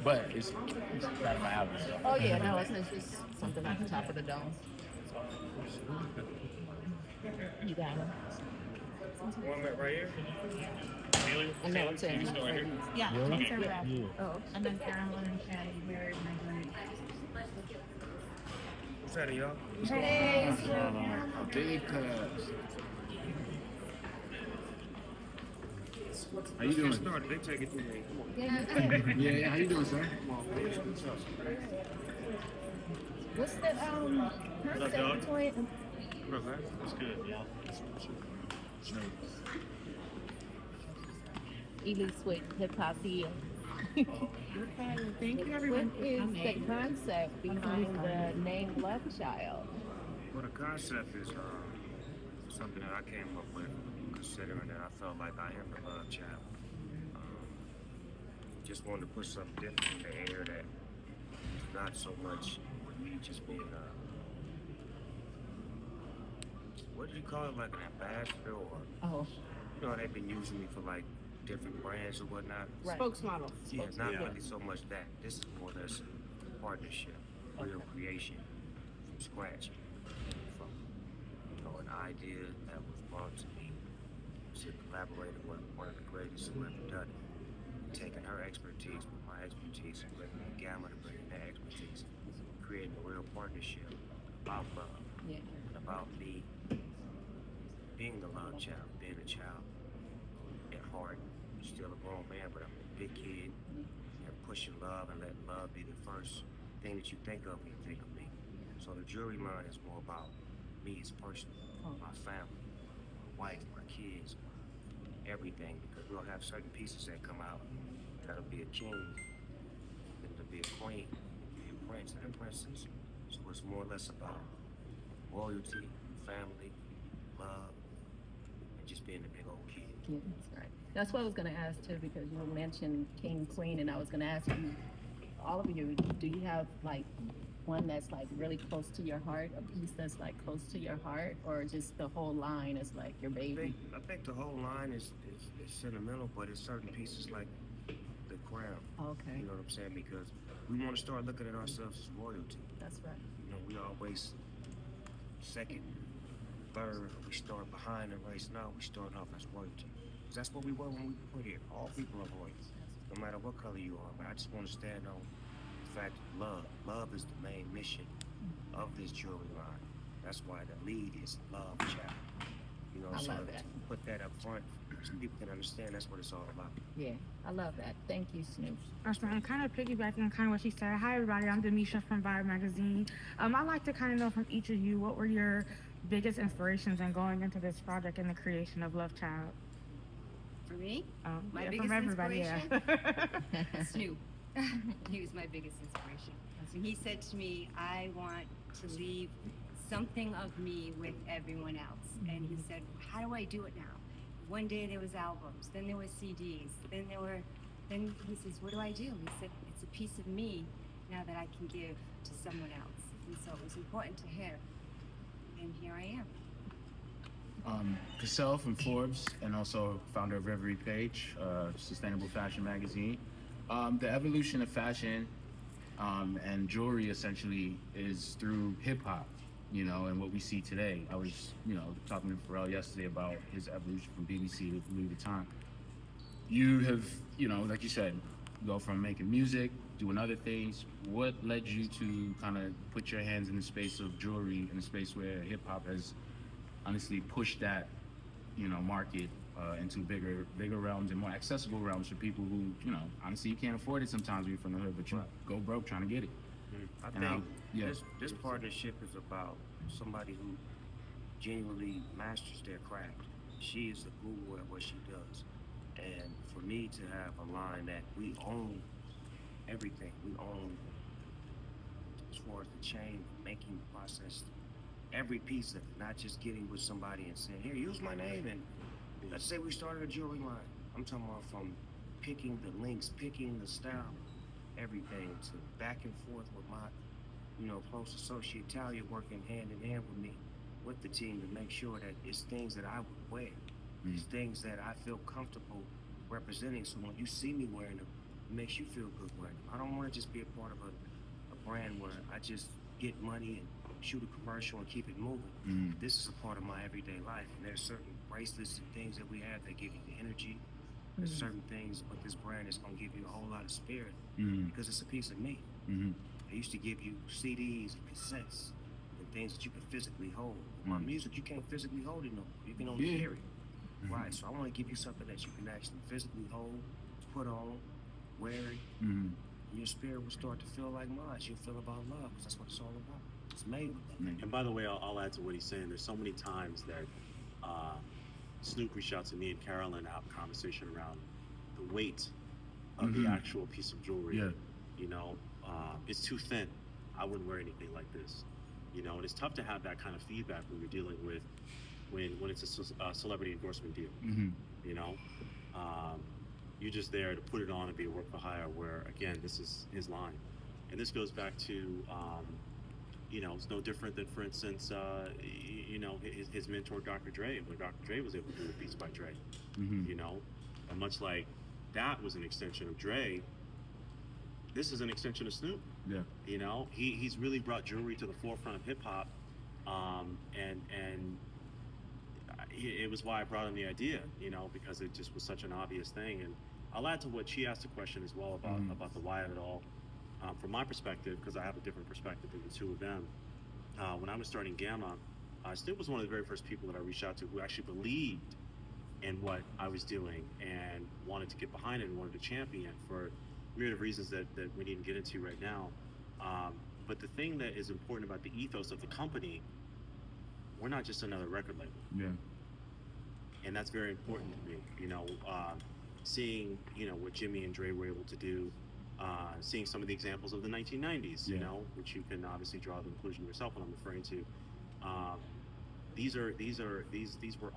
but it's out of my alley. So. Oh yeah, no, it's just something at the top of the dome. You got it. One minute right here. And now it's in. Yeah, Really? it's a wrap. Yeah. Oh, And then Carolyn and Mary Magdalene. What's that, y'all? A big cuz. How you doing? Started. They take it through me. Come on. Yeah. How you doing, sir? Come on, please. What's up? what's the concept dog? between? What up, man? That's good. Yeah. Elite Sweet Hip Hop here. Thank you, everyone. What is the concept behind the name Love Child? Well, the concept is something that I came up with, considering that I felt like I am the love child. Just wanted to put something different in the air that is not so much with me just being what do you call it, like an ambassador, or Oh, you know, they've been using me for like different brands or whatnot. right. Spokesmodel. Yeah, not really so much that. This is more or less partnership, real creation from scratch, from an idea that was brought to me to collaborate with one of the greatest who ever done it, taking her expertise with my expertise and bringing in Gamma to bring in their expertise, creating a real partnership about love Yeah. and about me being the love child, being a child at heart. Still a grown man, but I'm a big kid and pushing love and letting love be the first thing that you think of when you think of me. So the jewelry line is more about me as a person, my family, my wife, my kids, everything, because we'll have certain pieces that come out that'll be a king, it'll be a queen, it'll be a prince and a princess. So it's more or less about loyalty, family, love, and just being a big old kid. Yeah, that's right. That's what I was going to ask too, because you mentioned King, Queen, and I was going to ask you, all of you, do you have like one that's like really close to your heart, a piece that's like close to your heart, or just the whole line is like your baby? I think the whole line is sentimental, but it's certain pieces like the crown. Okay, You know what I'm saying? Because we want to start looking at ourselves as royalty. that's right. We always second, third, we start behind the race. Now we starting off as royalty. 'Cause that's what we were when we put here. All people are royalty, no matter what color you are. But I just want to stand on the fact of love. Love is the main mission of this jewelry line. That's why the lead is love child. I So love to that. put that up front so people can understand that's what it's all about. Yeah, I love that. Thank you, Snoop. Awesome. I'm kind of piggybacking on kind of what she said. Hi, everybody. I'm Demisha from Vibe Magazine. I'd like to kind of know from each of you, what were your biggest inspirations in going into this project and the creation of Love Child? For me, my Yeah, biggest from everybody, inspiration, Snoop. He was my biggest inspiration. So he said to me, I want to leave something of me with everyone else. And he said, how do I do it now? One day there was albums, then there was CDs, then he says, what do I do? He said, it's a piece of me now that I can give to someone else. And so it was important to him. And here I am. Cassell from Forbes, and also founder of Reverie Page, sustainable fashion magazine. The evolution of fashion and jewelry essentially is through hip hop, and what we see today. I was, talking to Pharrell yesterday about his evolution from BBC to Louis Vuitton. You have, like you said, go from making music, doing other things. What led you to kind of put your hands in the space of jewelry, in a space where hip hop has honestly pushed that, market into bigger realms and more accessible realms for people who, honestly you can't afford it sometimes when you're from the hood, but you go broke trying to get it. I And think this partnership is about somebody who genuinely masters their craft. She is the guru at what she does. And for me to have a line that we own everything, we own as far as the chain, making the process, every piece of it, not just getting with somebody and saying, here, use my name. And let's say we started a jewelry line. I'm talking about from picking the links, picking the style, everything, to back and forth with my, close associate Talia working hand in hand with me, with the team, to make sure that it's things that I would wear. It's things that I feel comfortable representing. So when you see me wearing them, makes you feel good wearing them. I don't want to just be a part of a brand where I just get money and shoot a commercial and keep it moving. This is a part of my everyday life, and there's certain bracelets and things that we have that give you the energy. There's certain things, but this brand is going to give you a whole lot of spirit because it's a piece of me. I used to give you CDs and cassettes and things that you can physically hold. My music, you can't physically hold it no more. You can only hear it. Right, so I want to give you something that you can actually physically hold, put on, wear it, and your spirit will start to feel like mine. You'll feel about love, because that's what it's all about. It's made with love. And by the way, I'll add to what he's saying. There's so many times that Snoop reached out to me and Carolyn to have a conversation around the weight of the actual piece of jewelry. Yeah. You know, it's too thin. I wouldn't wear anything like this. You know, and it's tough to have that kind of feedback when you're dealing with when it's a celebrity endorsement deal. You know, you're just there to put it on and be a work for hire. Where again, this is his line, and this goes back to you know, it's no different than, for instance, you know, his mentor, Dr. Dre, when Dr. Dre was able to do the Beats by Dre, you know, and much like that was an extension of Dre, this is an extension of Snoop. Yeah. You know, he's really brought jewelry to the forefront of hip hop, and it was why I brought in the idea, you know, because it just was such an obvious thing. And I'll add to what she asked a question as well about the why of it all. From my perspective, because I have a different perspective than the two of them, when I was starting Gamma, Snoop was one of the very first people that I reached out to who actually believed in what I was doing and wanted to get behind it and wanted to champion it for a myriad of reasons that we needn't get into right now. But the thing that is important about the ethos of the company, we're not just another record label. Yeah. And that's very important to me. You know, seeing, you know, what Jimmy and Dre were able to do, seeing some of the examples of the 1990s, you know, which you can obviously draw the conclusion yourself what I'm referring to. These were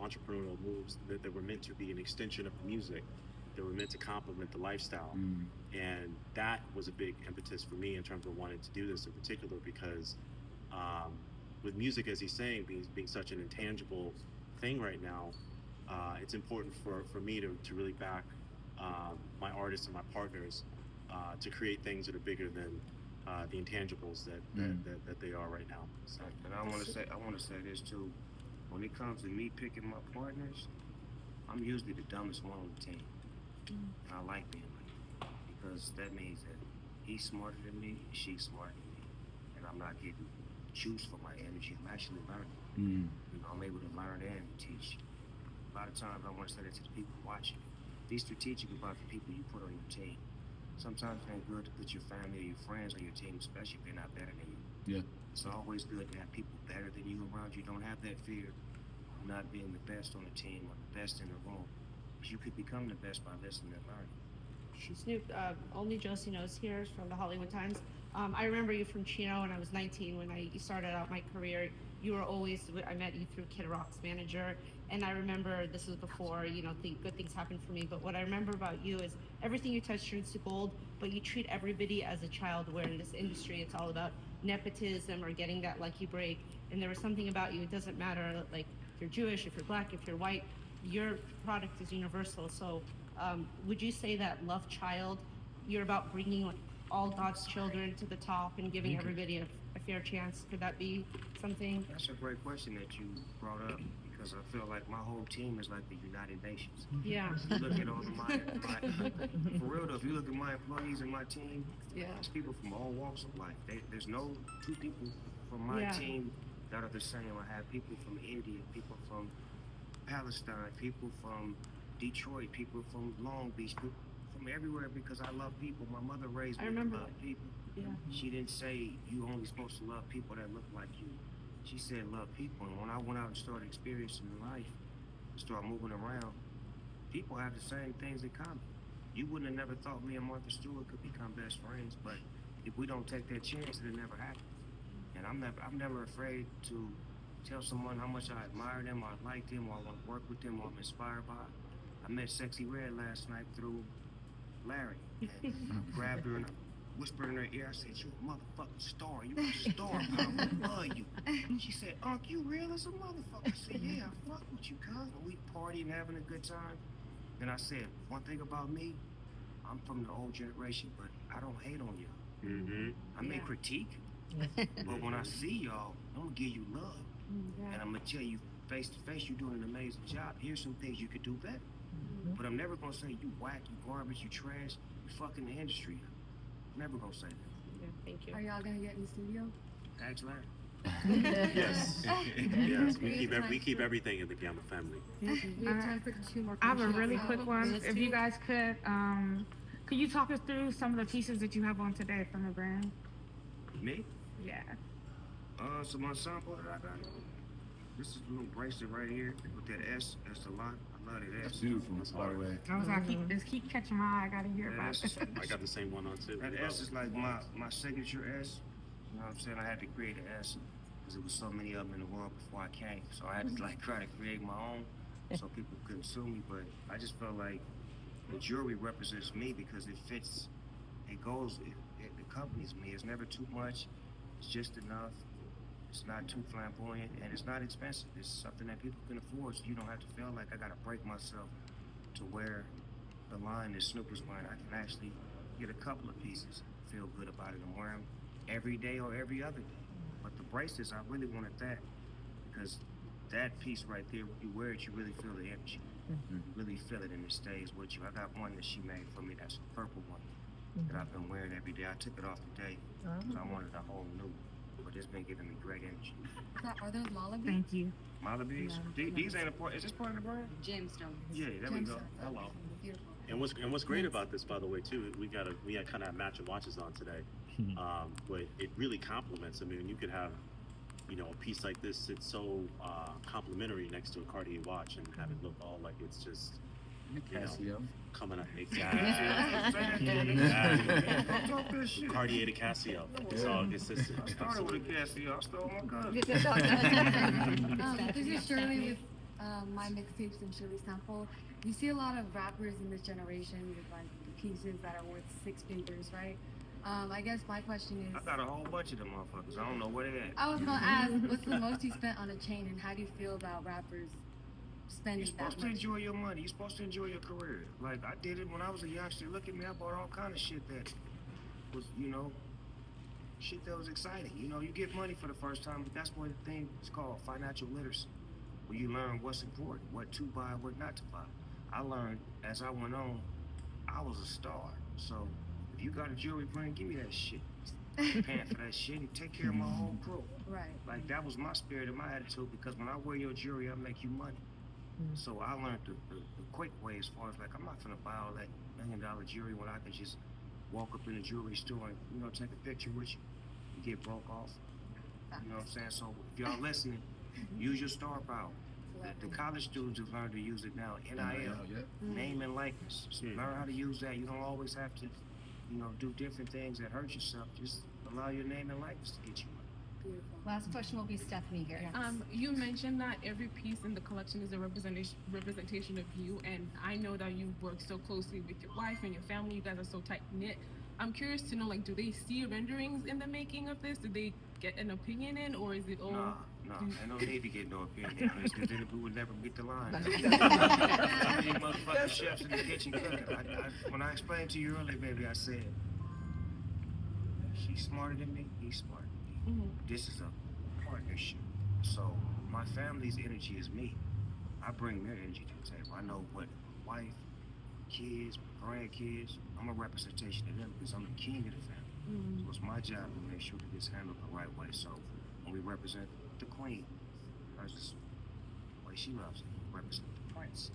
entrepreneurial moves that were meant to be an extension of the music, that were meant to complement the lifestyle. And that was a big impetus for me in terms of wanting to do this in particular, because with music, as he's saying, being such an intangible thing right now, it's important for me to really back my artists and my partners to create things that are bigger than the intangibles that they are right now. So. And I want to say this too. When it comes to me picking my partners, I'm usually the dumbest one on the team. And I like being like that, because that means that he's smarter than me, she's smarter than me, and I'm not getting juice for my energy. I'm actually learning. You know, I'm able to learn and teach. A lot of times I want to say that to the people watching. Be strategic about the people you put on your team. Sometimes it ain't good to put your family or your friends on your team, especially if they're not better than you. Yeah. It's always good to have people better than you around you. Don't have that fear of not being the best on the team or the best in the room. Because you could become the best by listening and learning. Snoop, only Josie knows here is from the Hollywood Times. I remember you from Chino when I was 19, when I started out my career. You were always, I met you through Kid Rock's manager. And I remember, this was before, you know, good things happened for me. But what I remember about you is everything you touch turns to gold, but you treat everybody as a child, where in this industry, it's all about nepotism or getting that lucky break. And there was something about you, it doesn't matter, like, if you're Jewish, if you're black, if you're white, your product is universal. So would you say that love child, you're about bringing like all God's children to the top and giving everybody a fair chance? Could that be something? That's a great question that you brought up, because I feel like my whole team is like the United Nations. Yeah. You look at all of my for real though, if you look at my employees and my team, it's people from all walks of life. There's no two people from my team that are the same. I have people from India, people from Palestine, people from Detroit, people from Long Beach, people from everywhere, because I love people. My mother raised me to love people. Yeah. She didn't say you only supposed to love people that look like you. She said love people. And when I went out and started experiencing life, started moving around, people have the same things in common. You wouldn't have never thought me and Martha Stewart could become best friends, but if we don't take that chance, it'll never happen. And I'm never afraid to tell someone how much I admire them, or I like them, or I want to work with them, or I'm inspired by. I met Sexy Red last night through Larry, and I grabbed her and I whispered in her ear. I said, "You a motherfucking star. You a star, pal. I love you." She said, "Unc, you real as a motherfucker." I said, "Yeah, I fuck with you, cuz." And we partying, having a good time. And I said, "One thing about me, I'm from the old generation, but I don't hate on you. Mm-hmm. I may critique, but when I see y'all, I'm gonna give you love, and I'm gonna tell you face to face, you're doing an amazing job. Here's some things you could do better. But I'm never gonna say you whack, you garbage, you trash, you fucking the industry up. I'm never gonna say that. Yeah, thank you. Are y'all gonna get in the studio? Ask Larry. Yes. Yes. We keep everything in the Gamma family. We have time for 2 more I have questions. a really quick one. Let's If do- you guys could you talk us through some of the pieces that you have on today from the brand? Me? Yeah. So my sample that I got. This is a little bracelet right here with that S. That's a lot. I love that That's S. beautiful, by the way. I was like, keep catching my eye. I gotta hear That about S it. is, I got the same one on too. that S is like my signature S. You know what I'm saying? I had to create an S because there was so many of them in the world before I came. So I had to like try to create my own so people couldn't sue me. But I just felt like the jewelry represents me because it fits. It goes. It accompanies me. It's never too much. It's just enough. It's not too flamboyant and it's not expensive. It's something that people can afford, so you don't have to feel like I gotta break myself to wear the line that Snoop is wearing. I can actually get a couple of pieces, feel good about it, and wear them every day or every other day. But the bracelets, I really wanted that because that piece right there, when you wear it, you really feel the energy. You really feel it and it stays with you. I got one that she made for me, that's a purple one that I've been wearing every day. I took it off today because I wanted a whole new. But it's been giving me great energy. Are those Malabi? Thank you. Malabi's? These ain't a part. Is this part of the brand? Gemstones. Yeah, there we go. Hello. Beautiful. And what's great about this, by the way, too, we had kind of matching watches on today, but it really complements. I mean, you could have, you know, a piece like this. It's so complimentary next to a Cartier watch and have it look all like it's just, you know, Casio. coming up. Don't talk this shit. Cartier to Casio. It's all. It's just. I started with a Casio. I stole my cousin. This is Shirley with my mixtapes and Shirley sample. You see a lot of rappers in this generation with like pieces that are worth 6 figures, right? I guess my question is, I got a whole bunch of them motherfuckers. I don't know where they at. I was gonna ask, what's the most you spent on a chain, and how do you feel about rappers spending You're that supposed to much? enjoy your money. You're supposed to enjoy your career. Like I did it when I was a youngster. Look at me. I bought all kind of shit that was, you know, shit that was exciting. You know, you get money for the first time, but that's one thing. It's called financial literacy, where you learn what's important, what to buy, what not to buy. I learned as I went on. I was a star. So if you got a jewelry brand, give me that shit. I'm paying for that shit and take care of my whole crew. Right. Like that was my spirit and my attitude because when I wear your jewelry, I make you money. So I learned the quick way as far as like I'm not gonna buy all that $1 million jewelry when I can just walk up in the jewelry store and, you know, take a picture with you and get broke off. You know what I'm saying? So if y'all listening, use your star power. The college students have learned to use it now. NIL, name and likeness. So learn how to use that. You don't always have to, you know, do different things that hurt yourself. Just allow your name and likeness to get you money. Beautiful. Last question will be Stephanie here. You mentioned that every piece in the collection is a representation of you, and I know that you work so closely with your wife and your family. You guys are so tight knit. I'm curious to know, like, do they see renderings in the making of this? Do they get an opinion in, or is it all? Nah, ain't no need to get no opinion on this, because then we would never get the line. How many motherfucking chefs in the kitchen cooking? When I explained to you earlier, baby, I said, she's smarter than me, he's smarter than me. This is a partnership. So my family's energy is me. I bring their energy to the table. I know what my wife, kids, my grandkids, I'm a representation of them because I'm the king of the family. So it's my job to make sure that it's handled the right way. So when we represent the queen, hers is the way she loves it. We represent the prince.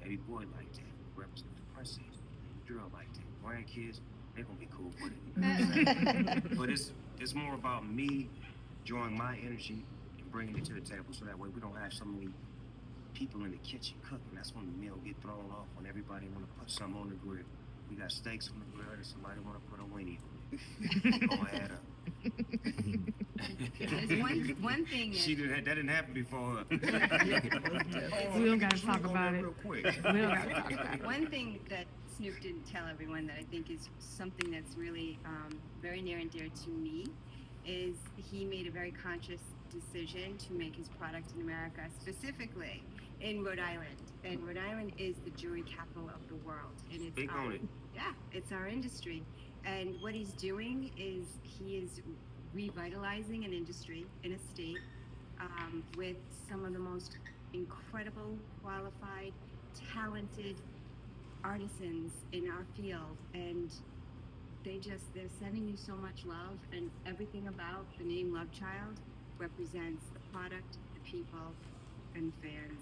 Every boy like that. We represent the princess. Girl like that. Grandkids, they're gonna be cool with it. You know what I'm saying? But it's more about me drawing my energy and bringing it to the table, so that way we don't have so many people in the kitchen cooking. That's when the meal get thrown off, when everybody want to put something on the grill. We got steaks on the grill and somebody want to put a weenie on it. Gonna add up. There's one thing that That didn't happen before. We don't gotta talk about it. Real quick. We don't gotta talk about it. One thing that Snoop didn't tell everyone that I think is something that's really very near and dear to me is he made a very conscious decision to make his product in America. Specifically, in Rhode Island, and Rhode Island is the jewelry capital of the world, and it's Speak on it. yeah, it's our industry. And what he's doing is he is revitalizing an industry in a state with some of the most incredible, qualified, talented artisans in our field, and they're sending you so much love, and everything about the name Love Child represents the product, the people, and fans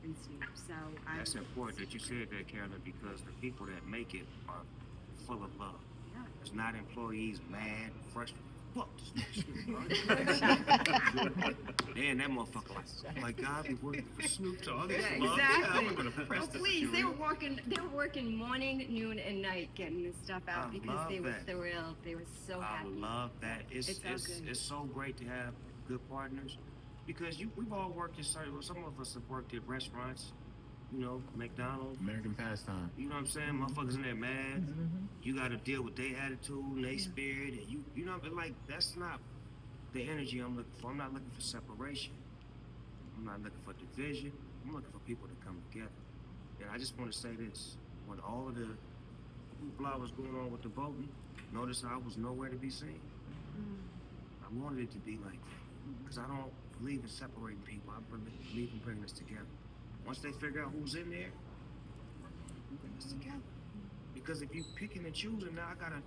and Snoop. So That's important that you said that, Carolyn, because the people that make it are full of love. yeah. It's not employees mad, frustrated. Fuck this nigga, Man, that motherfucker like, oh my God, we working for Snoop Dogg. Yeah, It's love. exactly. I'm gonna press Oh, this please, jewelry. they were working morning, noon, and night getting this stuff out I because love they were that. thrilled. They were so I happy. love that. It's It's all good. it's so great to have good partners because we've all worked in certain. Well, some of us have worked at restaurants, you know, McDonald's. American pastime. You know what I'm saying? Motherfuckers in there mad. You got to deal with their attitude and their spirit, and you know, but like that's not the energy I'm looking for. I'm not looking for separation. I'm not looking for division. I'm looking for people to come together. And I just want to say this: when all of the hoopla was going on with the voting, notice I was nowhere to be seen. I wanted it to be like that because I don't believe in separating people. I believe in bringing us together. Once they figure out who's in there, we bring us together. Because if you picking and choosing, now I gotta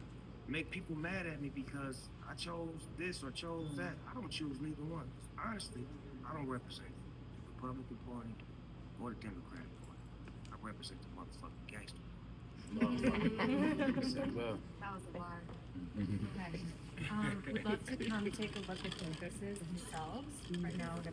make people mad at me because I chose this or chose that. I don't choose neither one. Honestly, I don't represent the Republican Party or the Democratic Party. I represent the motherfucking gangster. Said well. That was a lot. Okay. We'd love to come take a look at the businesses themselves. Right now, the